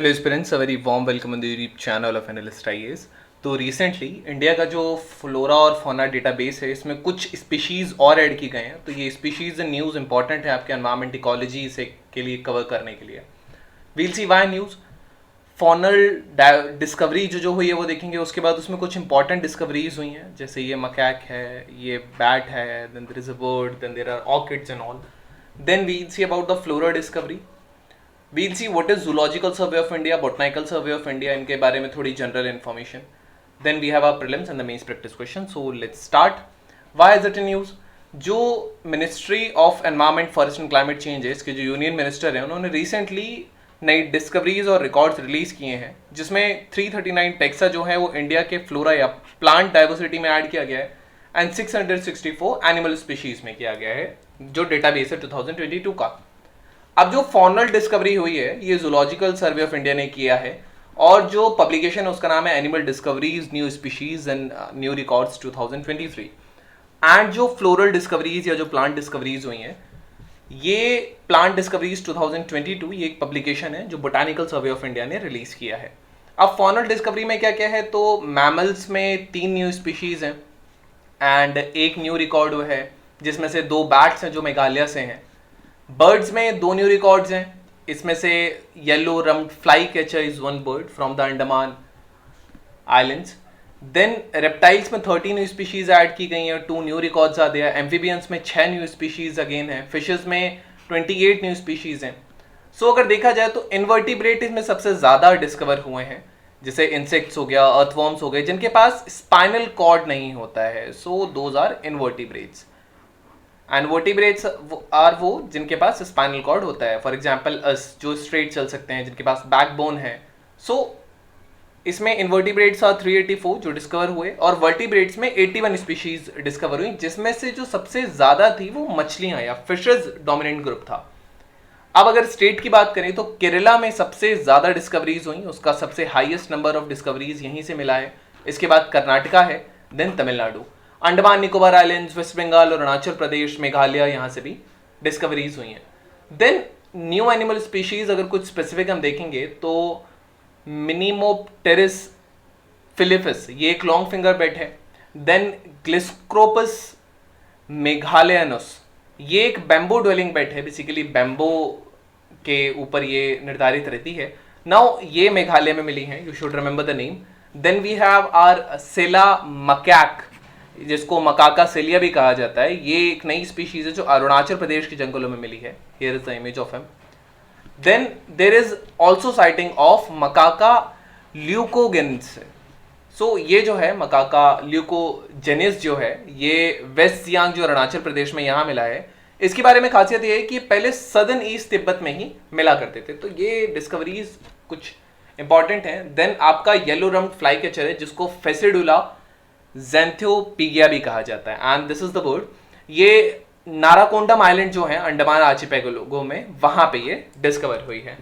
Hello aspirants, a very warm welcome on the YouTube channel of analyst IAS. तो recently India का जो flora और fauna database है, इसमें कुछ स्पीशीज़ और ऐड की गए हैं। तो ये स्पीशीज़ एंड न्यूज़ इंपॉर्टेंट है आपके एनवायरमेंट इकोलॉजी से के लिए कवर करने के लिए। वील सी वाई न्यूज़ फॉनल डिस्कवरी जो हुई है वो देखेंगे। उसके बाद उसमें कुछ इंपॉर्टेंट डिस्कवरीज हुई हैं, जैसे ये मकैक है, ये बैट है, then there is a bird, then there are orchids and all. Then we'll see about the flora discovery. We'll see what is Zoological Survey of India, Botanical Survey of India, इनके बारे में थोड़ी general information. Then we have our prelims and the mains practice question. So let's start. Why is it in news? जो ministry of environment forest and climate change है, इसके जो union minister हैं, उन्होंने रिसेंटली नई डिस्कवरीज और records release किए हैं, जिसमें 339 टेक्सा जो है वो इंडिया के फ्लोरा या प्लांट डाइवर्सिटी में ऐड किया गया है एंड 664 एनिमल स्पीशीज में किया गया है, जो डेटाबेस है 2022 का. अब जो फॉनल डिस्कवरी हुई है ये जूलॉजिकल सर्वे ऑफ इंडिया ने किया है, और जो पब्लिकेशन है उसका नाम है animal discoveries new species and new records 2023. And जो फ्लोरल डिस्कवरीज या जो प्लांट डिस्कवरीज हुई हैं, ये प्लांट डिस्कवरीज 2022 ये एक पब्लिकेशन है जो बोटानिकल सर्वे ऑफ इंडिया ने रिलीज किया है. अब फॉनल डिस्कवरी में क्या क्या है, तो मैमल्स में 3 न्यू स्पीशीज हैं एंड एक न्यू रिकॉर्ड है, जिसमें से 2 बैट्स हैं जो मेघालय से हैं. बर्ड्स में 2 न्यू रिकॉर्ड्स हैं, इसमें से yellow rumped fly catcher is 1 bird from the Andaman islands. Then reptiles में 13 न्यू स्पीशीज ऐड की गई हैं, 2 न्यू रिकॉर्ड्स आ दिया. एम्फीबियंस में 6 न्यू स्पीशीज अगेन है. फिशेस में 28 न्यू स्पीशीज हैं. सो अगर देखा जाए तो इनवर्टिब्रेट इसमें सबसे ज़्यादा डिस्कवर हुए हैं, जैसे इंसेक्ट्स हो गया, अर्थवॉर्म्स हो गए, जिनके पास स्पाइनल कॉर्ड नहीं होता है. So those are invertebrates. And vertebrates are वो जिनके पास स्पाइनल कॉर्ड होता है. फॉर एग्जाम्पल अस, जो स्ट्रेट चल सकते हैं, जिनके पास बैकबोन है. सो इसमें इनवर्टिब्रेट्स आर 384 जो डिस्कवर हुए, और वर्टिब्रेट्स में 81 स्पीशीज डिस्कवर हुई, जिसमें से जो सबसे ज़्यादा थी वो मछलियाँ या फिशेज डोमिनेंट ग्रुप था. अब अगर स्टेट की बात करें तो केरला में सबसे ज़्यादा डिस्कवरीज हुई, उसका सबसे हाईएस्ट नंबर ऑफ डिस्कवरीज यहीं से मिला है. इसके बाद कर्नाटका है, देन तमिलनाडु. अंडमान निकोबार आइलैंड्स, वेस्ट बंगाल और अरुणाचल प्रदेश, मेघालय, यहाँ से भी डिस्कवरीज हुई हैं. देन न्यू एनिमल स्पीशीज अगर कुछ स्पेसिफिक हम देखेंगे तो मिनीमोप्टेरिस फिलिपिस, ये एक लॉन्ग फिंगर बेट है. देन ग्लिस्क्रोपस मेघालयनस, ये एक बैम्बो ड्वेलिंग बेट है, बेसिकली बैम्बो के ऊपर ये निर्धारित रहती है. नाउ ये मेघालय में मिली है, you should remember the name. Then we have our Sela macaque, जिसको मकाका सेलिया भी कहा जाता है. ये एक नई स्पीशीज है जो अरुणाचल प्रदेश के जंगलों में मिली है. Here is the image of him. Then there is also sighting of Macaca leucogenys. So ये जो है मकाका ल्यूकोजेनिस जो है, ये वेस्ट सियांग जो अरुणाचल प्रदेश में यहाँ मिला है. इसके बारे में खासियत ये है कि पहले सदर्न ईस्ट तिब्बत में ही मिला करते थे. तो ये डिस्कवरीज कुछ इंपॉर्टेंट हैं. देन आपका येलो रम्ड फ्लाई कैचर है, जिसको फेसिडुला ज़ैंथियोपिगिया भी कहा जाता है, and this is the bird. ये नाराकोंडम आइलैंड जो है अंडमान आर्चिपेगोलो में, वहां पे ये डिस्कवर हुई है.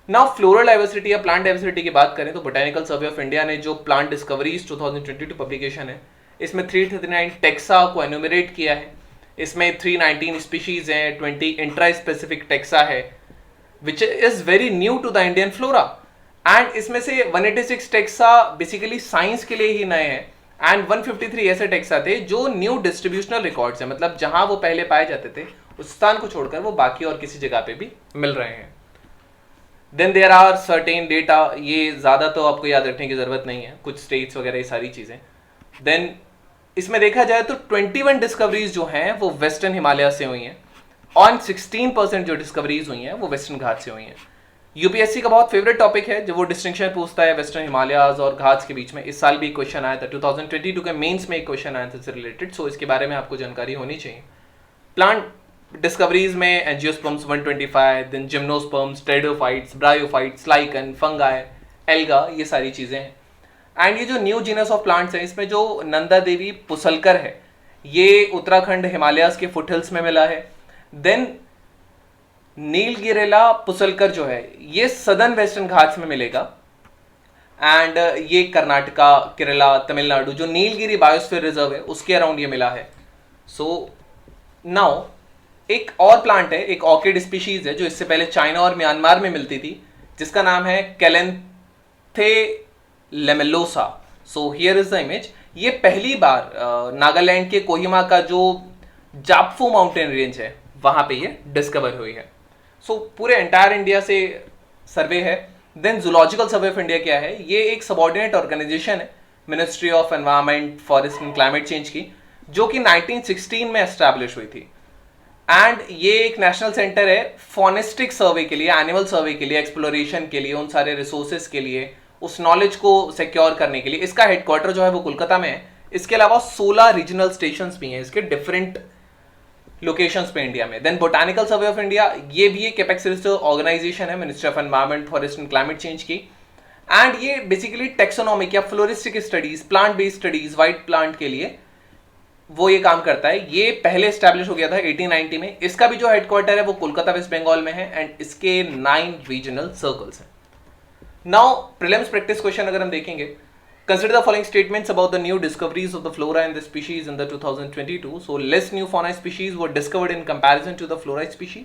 नाउ फ्लोरल डाइवर्सिटी या प्लांट डाइवर्सिटी की बात करें तो बोटानिकल सर्वे ऑफ इंडिया ने जो प्लांट डिस्कवरीज 2022 पब्लिकेशन है, इसमें 339 टेक्सा को एनुमरेट किया है. इसमें 319 स्पीशीज हैं, 20 इंट्रा स्पेसिफिक टेक्सा है, which is very new to the Indian flora. And इसमें से 186 टेक्सा बेसिकली साइंस के लिए ही नए हैं, एंड 153 ऐसे टेक्सा थे जो न्यू डिस्ट्रीब्यूशनल रिकॉर्ड्स हैं, मतलब जहां वो पहले पाए जाते थे उस स्थान को छोड़कर वो बाकी और किसी जगह पे भी मिल रहे हैं. Then there are certain data, ये ज़्यादा तो आपको याद रखने की ज़रूरत नहीं है, कुछ स्टेट्स वगैरह ये सारी चीज़ें. देन इसमें देखा जाए तो 21 डिस्कवरीज जो हैं वो वेस्टर्न हिमालय से हुई हैं, और 16% जो डिस्कवरीज हुई हैं वो वेस्टर्न घाट से हुई हैं. यूपीएससी का बहुत फेवरेट टॉपिक है, जब वो डिस्टिंक्शन पूछता है वेस्टर्न हिमालयाज और घाट्स के बीच में. इस साल भी क्वेश्चन आया था, 2022 के मेंस में एक क्वेश्चन आया था इससे रिलेटेड. सो इसके बारे में आपको जानकारी होनी चाहिए. प्लांट डिस्कवरीज में angiosperms 125, then gymnosperms, pteridophytes, bryophytes, lichen, fungi, alga, ये सारी चीज़ें हैं. एंड ये जो न्यू जीनस ऑफ प्लांट्स हैं, इसमें जो नंदा देवी पुसलकर है, ये उत्तराखंड हिमालयाज के फुटहिल्स में मिला है. देन नीलगिरिला पुसलकर जो है ये सदर्न वेस्टर्न घाट्स में मिलेगा, एंड ये कर्नाटका, केरला, तमिलनाडु, जो नीलगिरी बायोस्फीयर रिजर्व है उसके अराउंड ये मिला है. सो नाउ एक और प्लांट है, एक ऑर्किड स्पीशीज है जो इससे पहले चाइना और म्यांमार में मिलती थी. जिसका नाम है Calanthe lamellosa. So here is the image. ये पहली बार नागालैंड के कोहिमा का जो जापफू माउंटेन रेंज है वहां पे ये डिस्कवर हुई है। सो पूरे एंटायर इंडिया से सर्वे है। Then zoological survey of India क्या है, ये एक सबऑर्डिनेट ऑर्गेनाइजेशन है ministry of environment, forest and climate change की, जो कि 1916 में एस्टैब्लिश हुई थी। एंड ये एक नेशनल सेंटर है फॉनेस्टिक सर्वे के लिए, एनिमल सर्वे के लिए, एक्सप्लोरेशन के लिए, उन सारे रिसोर्सेज के लिए, उस नॉलेज को सिक्योर करने के लिए। इसका हेडक्वार्टर जो है वो कोलकाता में है। इसके अलावा 16 रीजनल स्टेशंस भी हैं इसके डिफरेंट लोकेशंस पे इंडिया में। Then botanical survey of India, ये भी एक एपेक्स रजिस्टर्ड ऑर्गेनाइजेशन है ministry of environment, forest and climate change की। एंड ये बेसिकली टेक्सोनॉमिक या floristic studies, plant based studies, white plant के लिए वो ये काम करता है। ये पहले स्टैब्लिश हो गया था 1890 में। इसका भी जो हेडक्वार्टर है वो कोलकाता वेस्ट बंगाल में है एंड इसके 9 रीजनल सर्कल्स हैं। नाउ प्रीलिम्स प्रैक्टिस क्वेश्चन अगर हम देखेंगे, consider the following statements about the new discoveries of the flora and the species in the 2022. So less new fauna species were discovered in comparison to the flora species.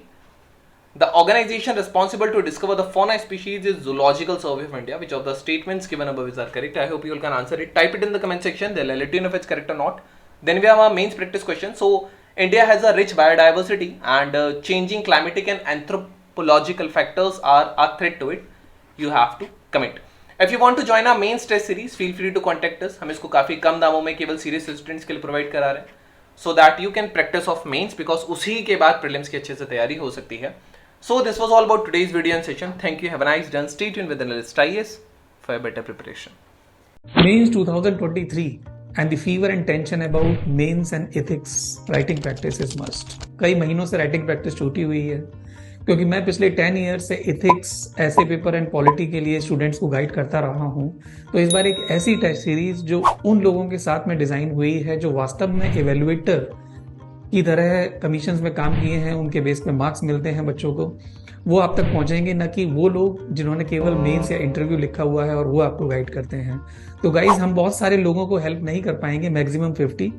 The organization responsible to discover the fauna species is Zoological Survey of India. Which of the statements given above is are correct? I hope you all can answer it. Type it in the comment section. They'll let you know if it's correct or not. Then we have our mains practice question. So India has a rich biodiversity and changing climatic and anthropological factors are a threat to it. You have to commit. If you want to join our mains test series, feel free to contact us. हम इसको काफी कम दामों में केवल serious students के लिए provide करा रहे हैं, so that you can practice of mains, because उसी के बाद प्रीलिम्स की अच्छे से तैयारी हो सकती है। So this was all about today's video and session. Thank you. Have a nice day. Stay tuned with Analyst IAS for a better preparation. Mains 2023 and the fever and tension about mains and ethics writing practice is must. कई महीनों से writing practice छूटी हुई है क्योंकि मैं पिछले 10 years से इथिक्स, ऐसे पेपर एंड पॉलिटी के लिए स्टूडेंट्स को गाइड करता रहा हूं। तो इस बार एक ऐसी टेस्ट सीरीज जो उन लोगों के साथ में डिजाइन हुई है जो वास्तव में इवेल्युएटर की तरह कमीशंस में काम किए हैं, उनके बेस पे मार्क्स मिलते हैं बच्चों को, वो आप तक पहुंचेंगे, न कि वो लोग जिन्होंने केवल मेंस या इंटरव्यू लिखा हुआ है और वो आपको गाइड करते हैं। तो गाइज, हम बहुत सारे लोगों को हेल्प नहीं कर पाएंगे, मैक्सिमम 50।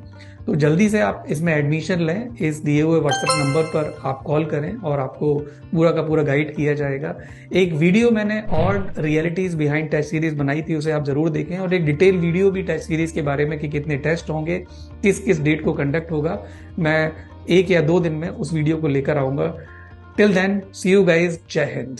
तो जल्दी से आप इसमें एडमिशन लें। इस दिए हुए व्हाट्सएप नंबर पर आप कॉल करें और आपको पूरा का पूरा गाइड किया जाएगा। एक वीडियो मैंने और रियलिटीज बिहाइंड टेस्ट सीरीज बनाई थी, उसे आप जरूर देखें, और एक डिटेल वीडियो भी टेस्ट सीरीज के बारे में कि कितने टेस्ट होंगे, किस किस डेट को कंडक्ट होगा, मैं 1 या 2 दिन में उस वीडियो को लेकर आऊंगा। Till then, see you guys, Jai Hind.